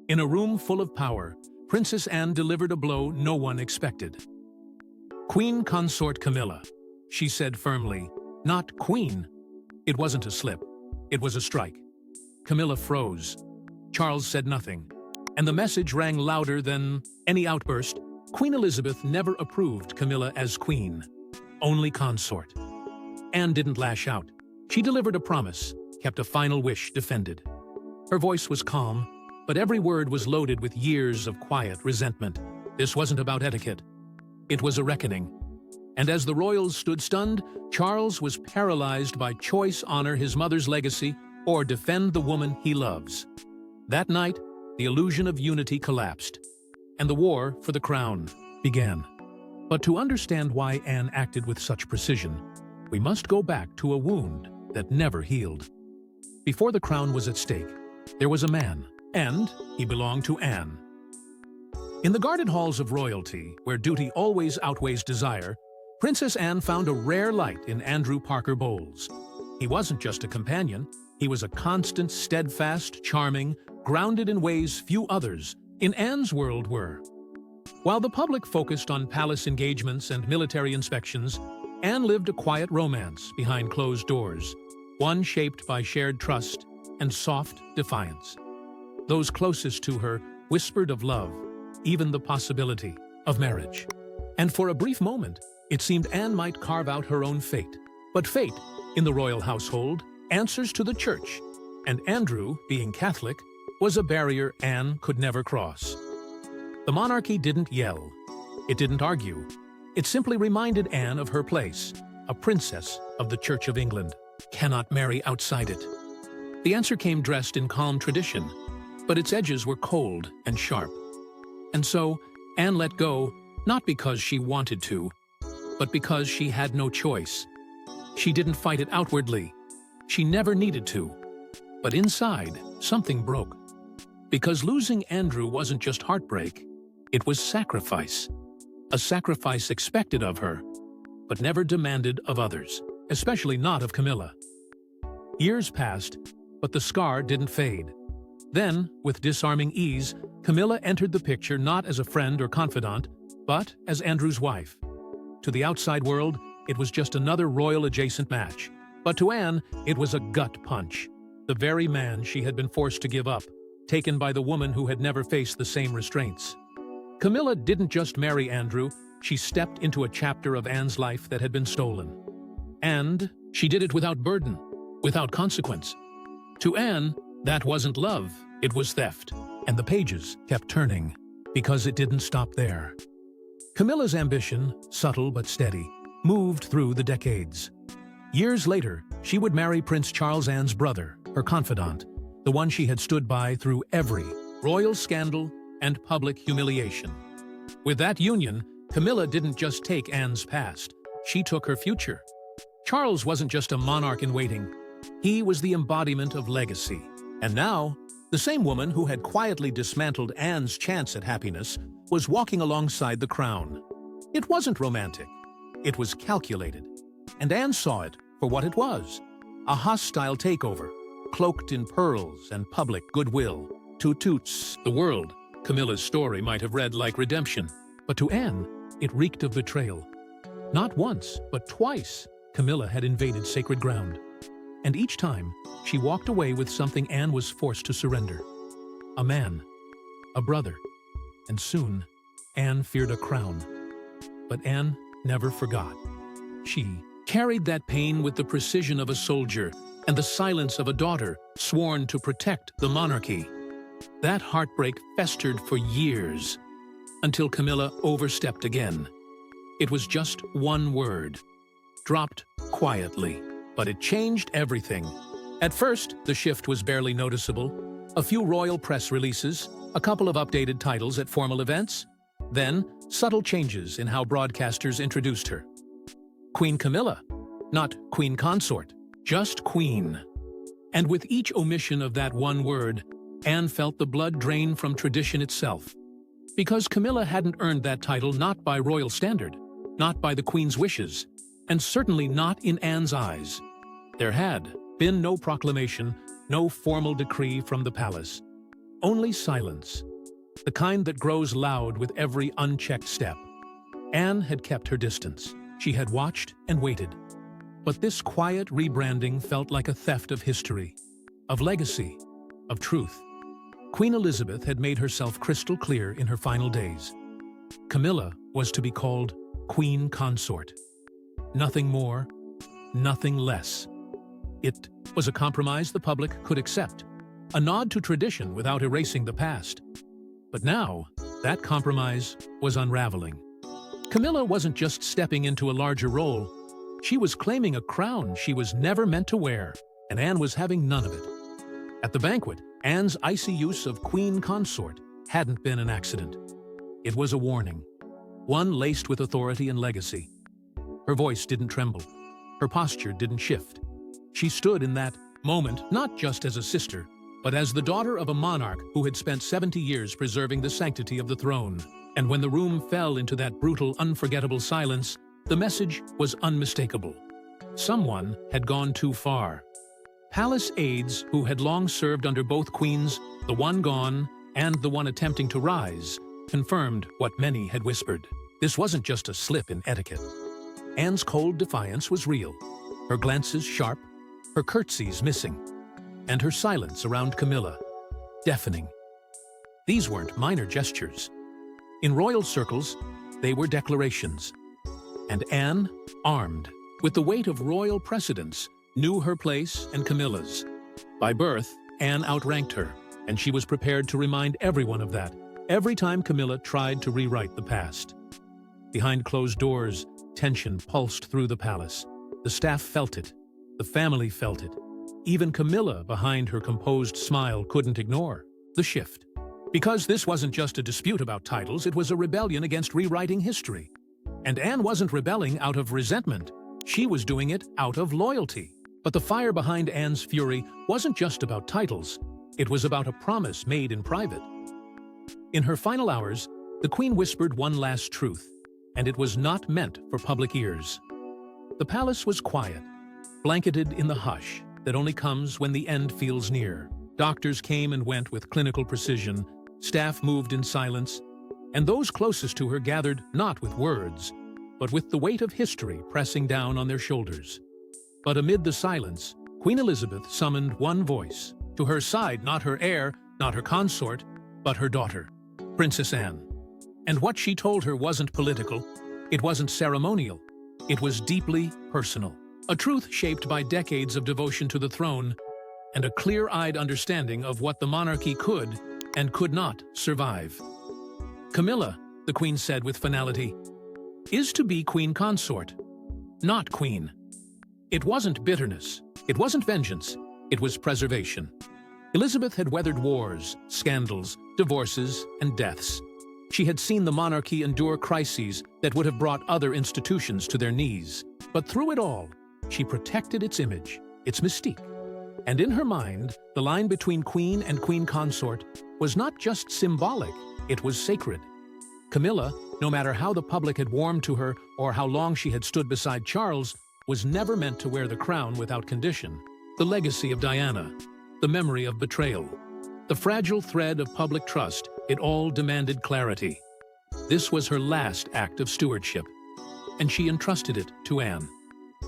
In a room full of power, Princess Anne delivered a blow no one expected. "Queen Consort Camilla," she said firmly, "not queen." It wasn't a slip. It was a strike. Camilla froze. Charles said nothing, and the message rang louder than any outburst. Queen Elizabeth never approved Camilla as queen, only consort. Anne didn't lash out. She delivered a promise, kept a final wish defended. Her voice was calm, but every word was loaded with years of quiet resentment. This wasn't about etiquette. It was a reckoning. And as the royals stood stunned, Charles was paralyzed by choice: honor his mother's legacy or defend the woman he loves. That night, the illusion of unity collapsed, and the war for the crown began. But to understand why Anne acted with such precision, we must go back to a wound that never healed. Before the crown was at stake, there was a man, and he belonged to Anne. In the guarded halls of royalty, where duty always outweighs desire, Princess Anne found a rare light in Andrew Parker Bowles. He wasn't just a companion, he was a constant, steadfast, charming, grounded in ways few others in Anne's world were. While the public focused on palace engagements and military inspections, Anne lived a quiet romance behind closed doors, one shaped by shared trust and soft defiance. Those closest to her whispered of love, even the possibility of marriage. And for a brief moment, it seemed Anne might carve out her own fate. But fate, in the royal household, answers to the church, and Andrew, being Catholic, was a barrier Anne could never cross. The monarchy didn't yell. It didn't argue. It simply reminded Anne of her place, a princess of the Church of England. Cannot marry outside it. The answer came dressed in calm tradition, but its edges were cold and sharp. And so, Anne let go, not because she wanted to, but because she had no choice. She didn't fight it outwardly. She never needed to. But inside, something broke. Because losing Andrew wasn't just heartbreak, it was sacrifice. A sacrifice expected of her, but never demanded of others, especially not of Camilla. Years passed, but the scar didn't fade. Then, with disarming ease, Camilla entered the picture not as a friend or confidant, but as Andrew's wife. To the outside world, it was just another royal-adjacent match. But to Anne, it was a gut punch. The very man she had been forced to give up, taken by the woman who had never faced the same restraints. Camilla didn't just marry Andrew, she stepped into a chapter of Anne's life that had been stolen. And she did it without burden, without consequence. To Anne, that wasn't love, it was theft. And the pages kept turning, because it didn't stop there. Camilla's ambition, subtle but steady, moved through the decades. Years later, she would marry Prince Charles, Anne's brother, her confidant, the one she had stood by through every royal scandal and public humiliation. With that union, Camilla didn't just take Anne's past, she took her future. Charles wasn't just a monarch in waiting, he was the embodiment of legacy. And now, the same woman who had quietly dismantled Anne's chance at happiness was walking alongside the crown. It wasn't romantic, it was calculated. And Anne saw it for what it was, a hostile takeover, cloaked in pearls and public goodwill. To Toots, the world, Camilla's story might have read like redemption, but to Anne, it reeked of betrayal. Not once, but twice, Camilla had invaded sacred ground. And each time, she walked away with something Anne was forced to surrender. A man, a brother, and soon, Anne feared a crown. But Anne never forgot. She carried that pain with the precision of a soldier and the silence of a daughter sworn to protect the monarchy. That heartbreak festered for years, until Camilla overstepped again. It was just one word, dropped quietly, but it changed everything. At first, the shift was barely noticeable. A few royal press releases, a couple of updated titles at formal events, then subtle changes in how broadcasters introduced her. Queen Camilla, not Queen Consort, just Queen. And with each omission of that one word, Anne felt the blood drain from tradition itself. Because Camilla hadn't earned that title not by royal standard, not by the Queen's wishes, and certainly not in Anne's eyes. There had been no proclamation, no formal decree from the palace. Only silence, the kind that grows loud with every unchecked step. Anne had kept her distance. She had watched and waited. But this quiet rebranding felt like a theft of history, of legacy, of truth. Queen Elizabeth had made herself crystal clear in her final days. Camilla was to be called Queen Consort. Nothing more, nothing less. It was a compromise the public could accept, a nod to tradition without erasing the past. But now, that compromise was unraveling. Camilla wasn't just stepping into a larger role. She was claiming a crown she was never meant to wear, and Anne was having none of it. At the banquet, Anne's icy use of Queen Consort hadn't been an accident. It was a warning, one laced with authority and legacy. Her voice didn't tremble. Her posture didn't shift. She stood in that moment not just as a sister, but as the daughter of a monarch who had spent 70 years preserving the sanctity of the throne. And when the room fell into that brutal, unforgettable silence, the message was unmistakable. Someone had gone too far. Palace aides who had long served under both queens, the one gone and the one attempting to rise, confirmed what many had whispered. This wasn't just a slip in etiquette. Anne's cold defiance was real, her glances sharp, her curtsies missing, and her silence around Camilla, deafening. These weren't minor gestures. In royal circles, they were declarations. And Anne, armed with the weight of royal precedence, knew her place and Camilla's. By birth, Anne outranked her, and she was prepared to remind everyone of that every time Camilla tried to rewrite the past. Behind closed doors, tension pulsed through the palace. The staff felt it. The family felt it. Even Camilla, behind her composed smile, couldn't ignore the shift. Because this wasn't just a dispute about titles, it was a rebellion against rewriting history. And Anne wasn't rebelling out of resentment. She was doing it out of loyalty. But the fire behind Anne's fury wasn't just about titles. It was about a promise made in private. In her final hours, the Queen whispered one last truth, and it was not meant for public ears. The palace was quiet, blanketed in the hush that only comes when the end feels near. Doctors came and went with clinical precision, staff moved in silence, and those closest to her gathered not with words, but with the weight of history pressing down on their shoulders. But amid the silence, Queen Elizabeth summoned one voice. To her side, not her heir, not her consort, but her daughter, Princess Anne. And what she told her wasn't political, it wasn't ceremonial, it was deeply personal. A truth shaped by decades of devotion to the throne and a clear-eyed understanding of what the monarchy could and could not survive. Camilla, the Queen said with finality, is to be Queen Consort, not Queen. It wasn't bitterness, it wasn't vengeance, it was preservation. Elizabeth had weathered wars, scandals, divorces, and deaths. She had seen the monarchy endure crises that would have brought other institutions to their knees. But through it all, she protected its image, its mystique. And in her mind, the line between Queen and Queen Consort was not just symbolic, it was sacred. Camilla, no matter how the public had warmed to her or how long she had stood beside Charles, was never meant to wear the crown without condition. The legacy of Diana, the memory of betrayal, the fragile thread of public trust, it all demanded clarity. This was her last act of stewardship, and she entrusted it to Anne.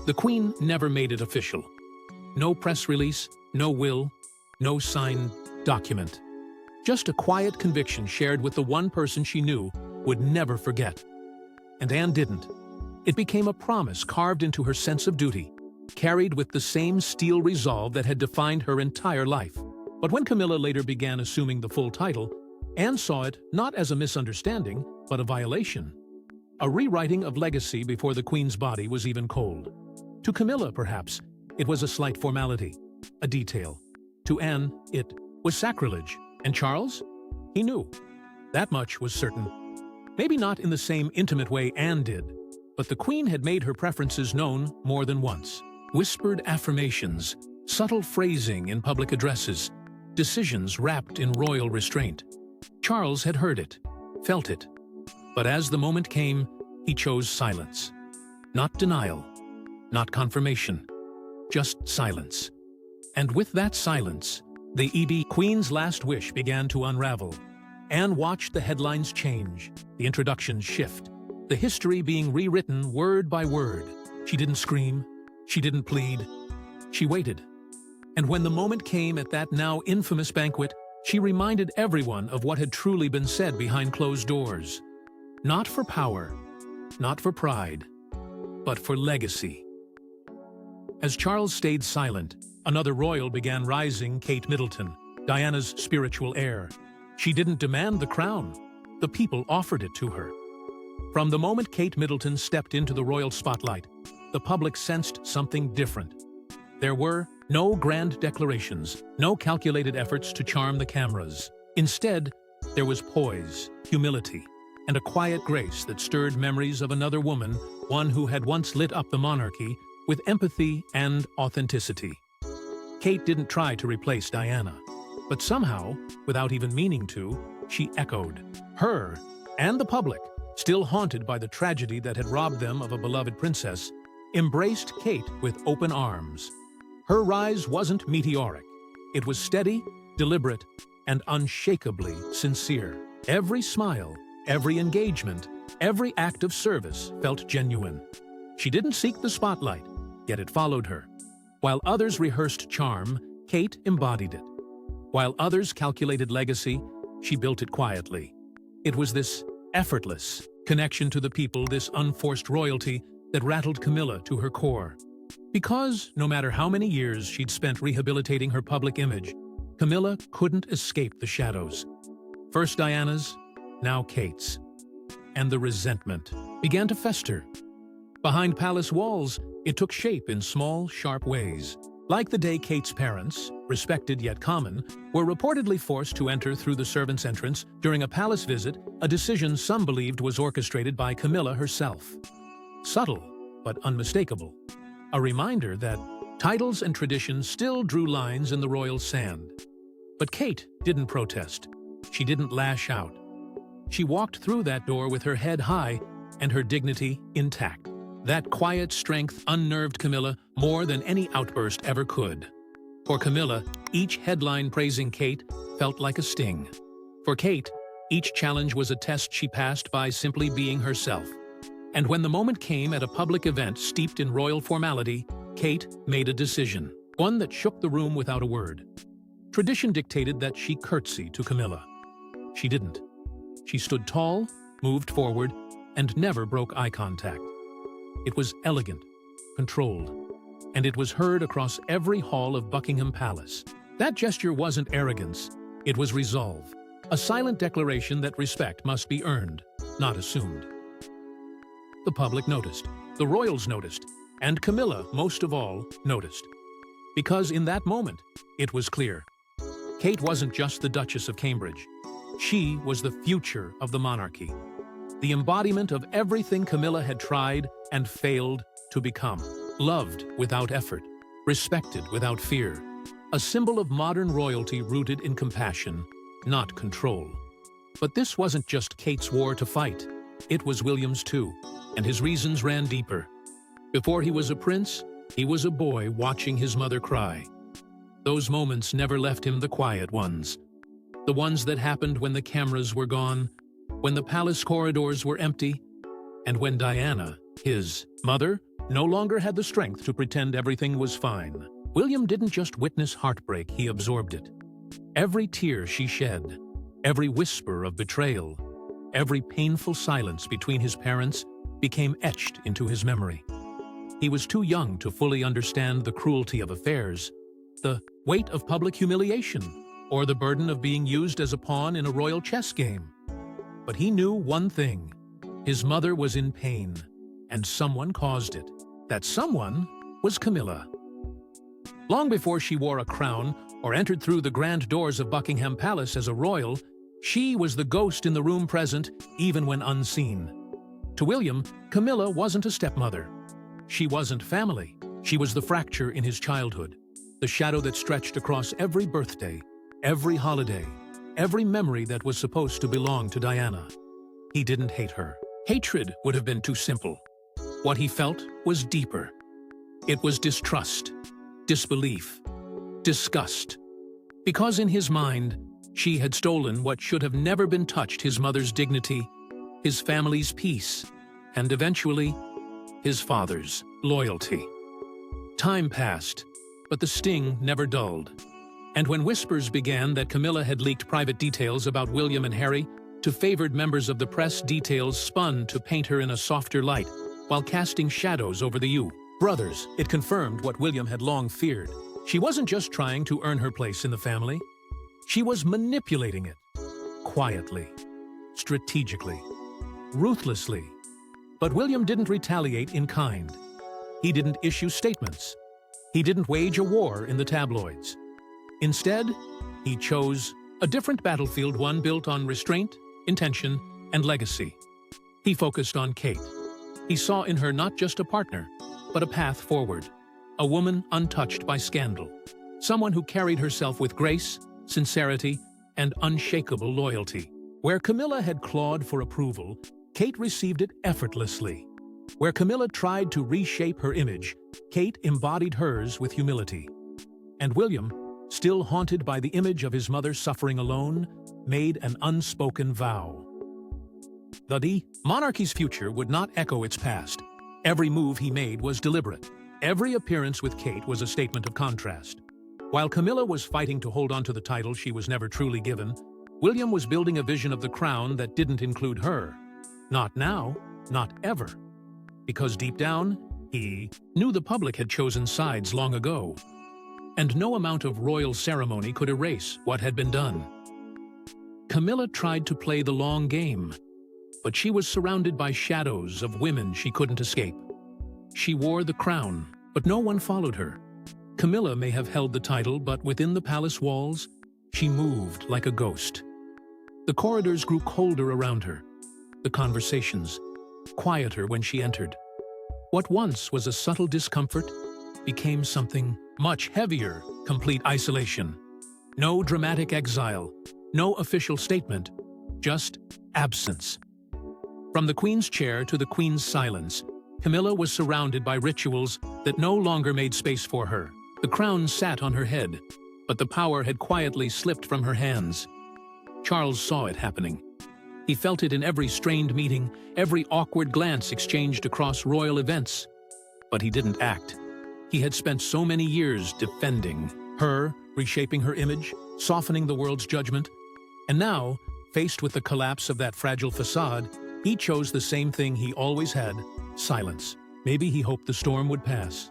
The Queen never made it official. No press release, no will, no signed document. Just a quiet conviction shared with the one person she knew would never forget. And Anne didn't. It became a promise carved into her sense of duty, carried with the same steel resolve that had defined her entire life. But when Camilla later began assuming the full title, Anne saw it not as a misunderstanding, but a violation. A rewriting of legacy before the Queen's body was even cold. To Camilla, perhaps, it was a slight formality, a detail. To Anne, it was sacrilege. And Charles? He knew. That much was certain. Maybe not in the same intimate way Anne did, but the Queen had made her preferences known more than once. Whispered affirmations, subtle phrasing in public addresses, decisions wrapped in royal restraint. Charles had heard it, felt it. But as the moment came, he chose silence. Not denial, not confirmation, just silence. And with that silence, The EB Queen's last wish began to unravel. Anne watched the headlines change, the introductions shift, the history being rewritten word by word. She didn't scream. She didn't plead. She waited. And when the moment came at that now infamous banquet, she reminded everyone of what had truly been said behind closed doors. Not for power, not for pride, but for legacy. As Charles stayed silent, another royal began rising, Kate Middleton, Diana's spiritual heir. She didn't demand the crown. The people offered it to her. From the moment Kate Middleton stepped into the royal spotlight, the public sensed something different. There were no grand declarations, no calculated efforts to charm the cameras. Instead, there was poise, humility, and a quiet grace that stirred memories of another woman, one who had once lit up the monarchy with empathy and authenticity. Kate didn't try to replace Diana, but somehow, without even meaning to, she echoed. Her and the public, still haunted by the tragedy that had robbed them of a beloved princess, embraced Kate with open arms. Her rise wasn't meteoric. It was steady, deliberate, and unshakably sincere. Every smile, every engagement, every act of service felt genuine. She didn't seek the spotlight, yet it followed her. While others rehearsed charm, Kate embodied it. While others calculated legacy, she built it quietly. It was this effortless connection to the people, this unforced royalty, that rattled Camilla to her core. Because, no matter how many years she'd spent rehabilitating her public image, Camilla couldn't escape the shadows. First Diana's, now Kate's. And the resentment began to fester. Behind palace walls, it took shape in small, sharp ways. Like the day Kate's parents, respected yet common, were reportedly forced to enter through the servants' entrance during a palace visit, a decision some believed was orchestrated by Camilla herself. Subtle, but unmistakable. A reminder that titles and tradition still drew lines in the royal sand. But Kate didn't protest. She didn't lash out. She walked through that door with her head high and her dignity intact. That quiet strength unnerved Camilla more than any outburst ever could. For Camilla, each headline praising Kate felt like a sting. For Kate, each challenge was a test she passed by simply being herself. And when the moment came at a public event steeped in royal formality, Kate made a decision, one that shook the room without a word. Tradition dictated that she curtsy to Camilla. She didn't. She stood tall, moved forward, and never broke eye contact. It was elegant, controlled, and it was heard across every hall of Buckingham Palace. That gesture wasn't arrogance, it was resolve, a silent declaration that respect must be earned, not assumed. The public noticed, the royals noticed, and Camilla, most of all, noticed. Because in that moment, it was clear. Kate wasn't just the Duchess of Cambridge. She was the future of the monarchy. The embodiment of everything Camilla had tried and failed to become. Loved without effort, respected without fear. A symbol of modern royalty rooted in compassion, not control. But this wasn't just Kate's war to fight. It was William's too, and his reasons ran deeper. Before he was a prince, he was a boy watching his mother cry. Those moments never left him the quiet ones. The ones that happened when the cameras were gone, when the palace corridors were empty, and when Diana, his mother, no longer had the strength to pretend everything was fine. William didn't just witness heartbreak, he absorbed it. Every tear she shed, every whisper of betrayal, every painful silence between his parents became etched into his memory. He was too young to fully understand the cruelty of affairs, the weight of public humiliation, or the burden of being used as a pawn in a royal chess game. But he knew one thing. His mother was in pain, and someone caused it. That someone was Camilla. Long before she wore a crown or entered through the grand doors of Buckingham Palace as a royal, she was the ghost in the room present, even when unseen. To William, Camilla wasn't a stepmother. She wasn't family. She was the fracture in his childhood, the shadow that stretched across every birthday, every holiday, every memory that was supposed to belong to Diana. He didn't hate her. Hatred would have been too simple. What he felt was deeper. It was distrust, disbelief, disgust. Because in his mind, she had stolen what should have never been touched: his mother's dignity, his family's peace, and eventually, his father's loyalty. Time passed, but the sting never dulled. And when whispers began that Camilla had leaked private details about William and Harry to favored members of the press, details spun to paint her in a softer light, while casting shadows over the brothers. It confirmed what William had long feared. She wasn't just trying to earn her place in the family. She was manipulating it. Quietly, strategically, ruthlessly. But William didn't retaliate in kind. He didn't issue statements. He didn't wage a war in the tabloids. Instead, he chose a different battlefield, one built on restraint, intention, and legacy. He focused on Kate. He saw in her not just a partner, but a path forward. A woman untouched by scandal. Someone who carried herself with grace, sincerity, and unshakable loyalty. Where Camilla had clawed for approval, Kate received it effortlessly. Where Camilla tried to reshape her image, Kate embodied hers with humility. And William, still haunted by the image of his mother suffering alone, made an unspoken vow. The monarchy's future would not echo its past. Every move he made was deliberate. Every appearance with Kate was a statement of contrast. While Camilla was fighting to hold on to the title she was never truly given, William was building a vision of the crown that didn't include her. Not now, not ever. Because deep down, he knew the public had chosen sides long ago. And no amount of royal ceremony could erase what had been done. Camilla tried to play the long game, but she was surrounded by shadows of women she couldn't escape. She wore the crown, but no one followed her. Camilla may have held the title, but within the palace walls, she moved like a ghost. The corridors grew colder around her. The conversations, quieter when she entered. What once was a subtle discomfort became something much heavier: complete isolation. No dramatic exile, no official statement, just absence. From the Queen's chair to the Queen's silence, Camilla was surrounded by rituals that no longer made space for her. The crown sat on her head, but the power had quietly slipped from her hands. Charles saw it happening. He felt it in every strained meeting, every awkward glance exchanged across royal events. But he didn't act. He had spent so many years defending her, reshaping her image, softening the world's judgment. And now, faced with the collapse of that fragile facade, he chose the same thing he always had: silence. Maybe he hoped the storm would pass.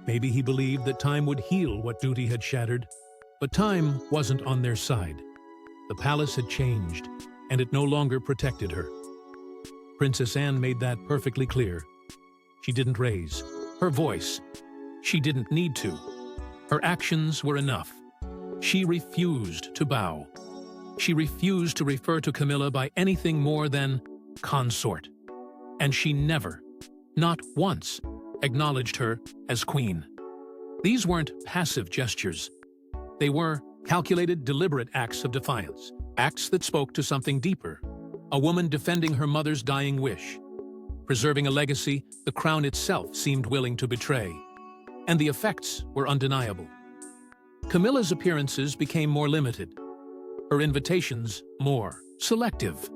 Maybe he believed that time would heal what duty had shattered. But time wasn't on their side. The palace had changed, and it no longer protected her. Princess Anne made that perfectly clear. She didn't raise her voice. She didn't need to. Her actions were enough. She refused to bow. She refused to refer to Camilla by anything more than consort. And she never, not once, acknowledged her as queen. These weren't passive gestures. They were calculated, deliberate acts of defiance, acts that spoke to something deeper. A woman defending her mother's dying wish, preserving a legacy the crown itself seemed willing to betray. And the effects were undeniable. Camilla's appearances became more limited, her invitations more selective.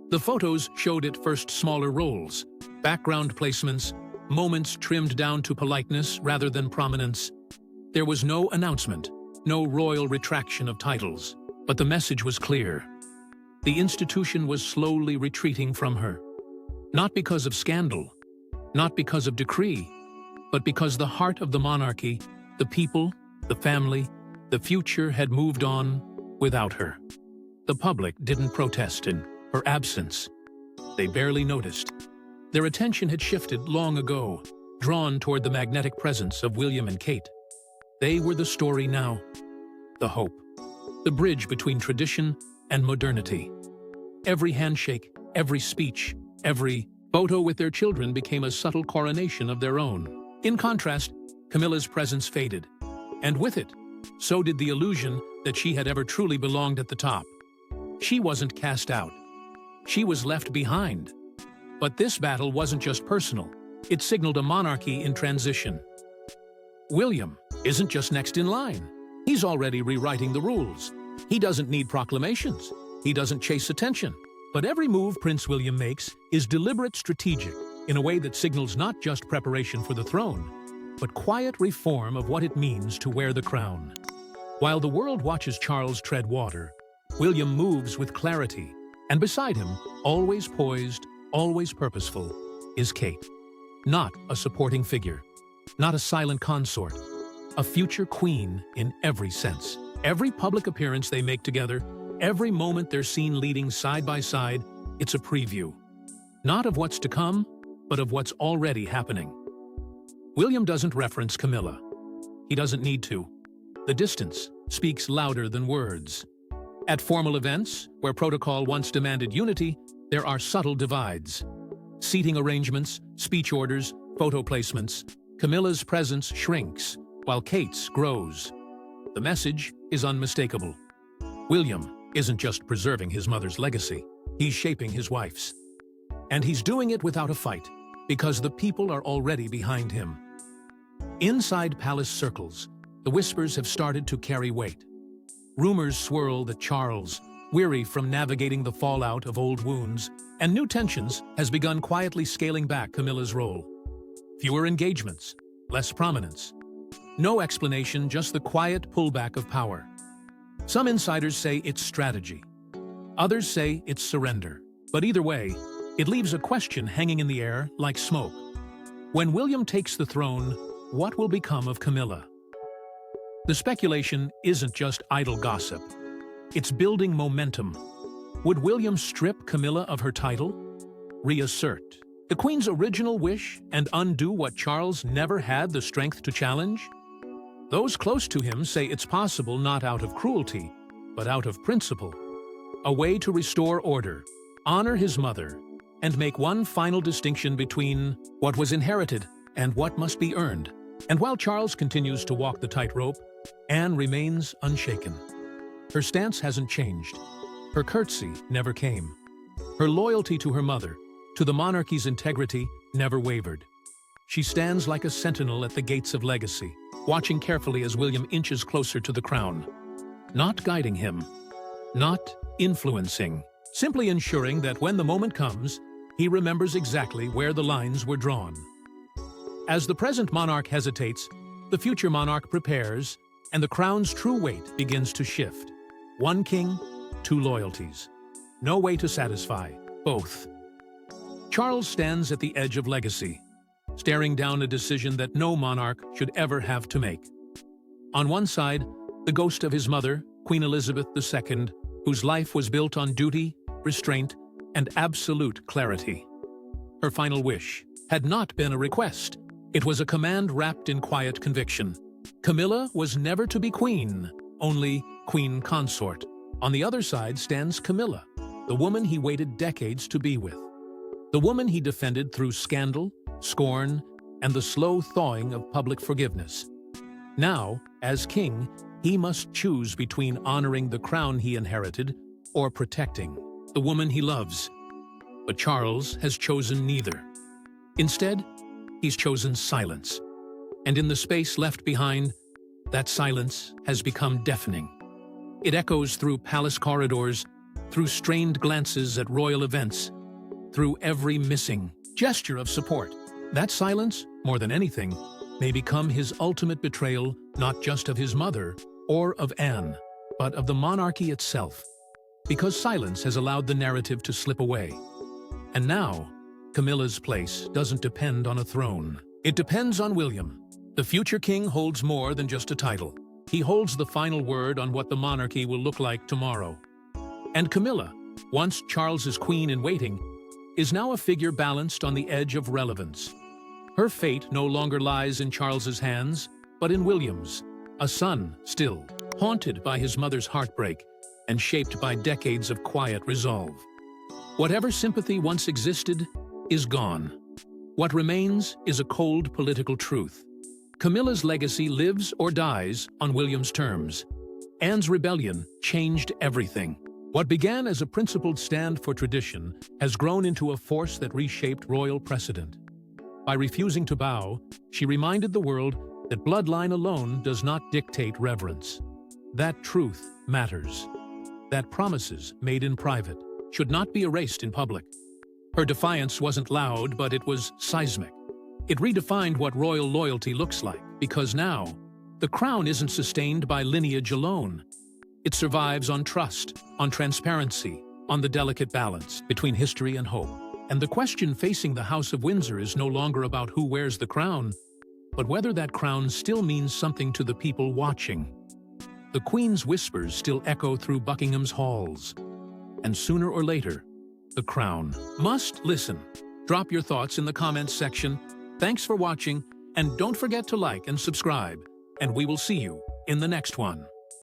The photos showed at first smaller roles, background placements, moments trimmed down to politeness rather than prominence. There was no announcement, no royal retraction of titles, but the message was clear. The institution was slowly retreating from her. Not because of scandal, not because of decree, but because the heart of the monarchy, the people, the family, the future had moved on without her. The public didn't protest in her absence. They barely noticed. Their attention had shifted long ago, drawn toward the magnetic presence of William and Kate. They were the story now, the hope, the bridge between tradition and modernity. Every handshake, every speech, every photo with their children became a subtle coronation of their own. In contrast, Camilla's presence faded, and with it, so did the illusion that she had ever truly belonged at the top. She wasn't cast out. She was left behind. But this battle wasn't just personal. It signaled a monarchy in transition. William isn't just next in line. He's already rewriting the rules. He doesn't need proclamations. He doesn't chase attention. But every move Prince William makes is deliberate, strategic, in a way that signals not just preparation for the throne, but quiet reform of what it means to wear the crown. While the world watches Charles tread water, William moves with clarity, and beside him, always poised, always purposeful, is Kate. Not a supporting figure, not a silent consort, a future queen in every sense. Every public appearance they make together, every moment they're seen leading side by side, it's a preview. Not of what's to come, but of what's already happening. William doesn't reference Camilla. He doesn't need to. The distance speaks louder than words. At formal events, where protocol once demanded unity, there are subtle divides. Seating arrangements, speech orders, photo placements. Camilla's presence shrinks, while Kate's grows. The message is unmistakable. William isn't just preserving his mother's legacy, he's shaping his wife's. And he's doing it without a fight, because the people are already behind him. Inside palace circles, the whispers have started to carry weight. Rumors swirl that Charles, weary from navigating the fallout of old wounds and new tensions, has begun quietly scaling back Camilla's role. Fewer engagements, less prominence. No explanation, just the quiet pullback of power. Some insiders say it's strategy. Others say it's surrender. But either way, it leaves a question hanging in the air like smoke. When William takes the throne, what will become of Camilla? The speculation isn't just idle gossip. It's building momentum. Would William strip Camilla of her title? Reassert the Queen's original wish and undo what Charles never had the strength to challenge? Those close to him say it's possible not out of cruelty, but out of principle. A way to restore order, honor his mother, and make one final distinction between what was inherited and what must be earned. And while Charles continues to walk the tightrope, Anne remains unshaken. Her stance hasn't changed. Her curtsy never came. Her loyalty to her mother, to the monarchy's integrity, never wavered. She stands like a sentinel at the gates of legacy, watching carefully as William inches closer to the crown. Not guiding him, not influencing, simply ensuring that when the moment comes, he remembers exactly where the lines were drawn. As the present monarch hesitates, the future monarch prepares, and the crown's true weight begins to shift. One king, two loyalties. No way to satisfy both. Charles stands at the edge of legacy, staring down a decision that no monarch should ever have to make. On one side, the ghost of his mother, Queen Elizabeth II, whose life was built on duty, restraint, and absolute clarity. Her final wish had not been a request. It was a command wrapped in quiet conviction. Camilla was never to be queen, only queen consort. On the other side stands Camilla, the woman he waited decades to be with. The woman he defended through scandal, scorn, and the slow thawing of public forgiveness. Now, as king, he must choose between honoring the crown he inherited or protecting the woman he loves. But Charles has chosen neither. Instead, he's chosen silence. And in the space left behind, that silence has become deafening. It echoes through palace corridors, through strained glances at royal events, through every missing gesture of support. That silence, more than anything, may become his ultimate betrayal, not just of his mother or of Anne, but of the monarchy itself. Because silence has allowed the narrative to slip away. And now, Camilla's place doesn't depend on a throne. It depends on William. The future king holds more than just a title. He holds the final word on what the monarchy will look like tomorrow. And Camilla, once Charles's queen in waiting, is now a figure balanced on the edge of relevance. Her fate no longer lies in Charles's hands, but in William's, a son still, haunted by his mother's heartbreak and shaped by decades of quiet resolve. Whatever sympathy once existed is gone. What remains is a cold political truth. Camilla's legacy lives or dies on William's terms. Anne's rebellion changed everything. What began as a principled stand for tradition has grown into a force that reshaped royal precedent. By refusing to bow, she reminded the world that bloodline alone does not dictate reverence. That truth matters. That promises made in private should not be erased in public. Her defiance wasn't loud, but it was seismic. It redefined what royal loyalty looks like, because now, the crown isn't sustained by lineage alone. It survives on trust, on transparency, on the delicate balance between history and hope. And the question facing the House of Windsor is no longer about who wears the crown, but whether that crown still means something to the people watching. The Queen's whispers still echo through Buckingham's halls. And sooner or later, the crown must listen. Drop your thoughts in the comments section. Thanks for watching, and don't forget to like and subscribe, and we will see you in the next one.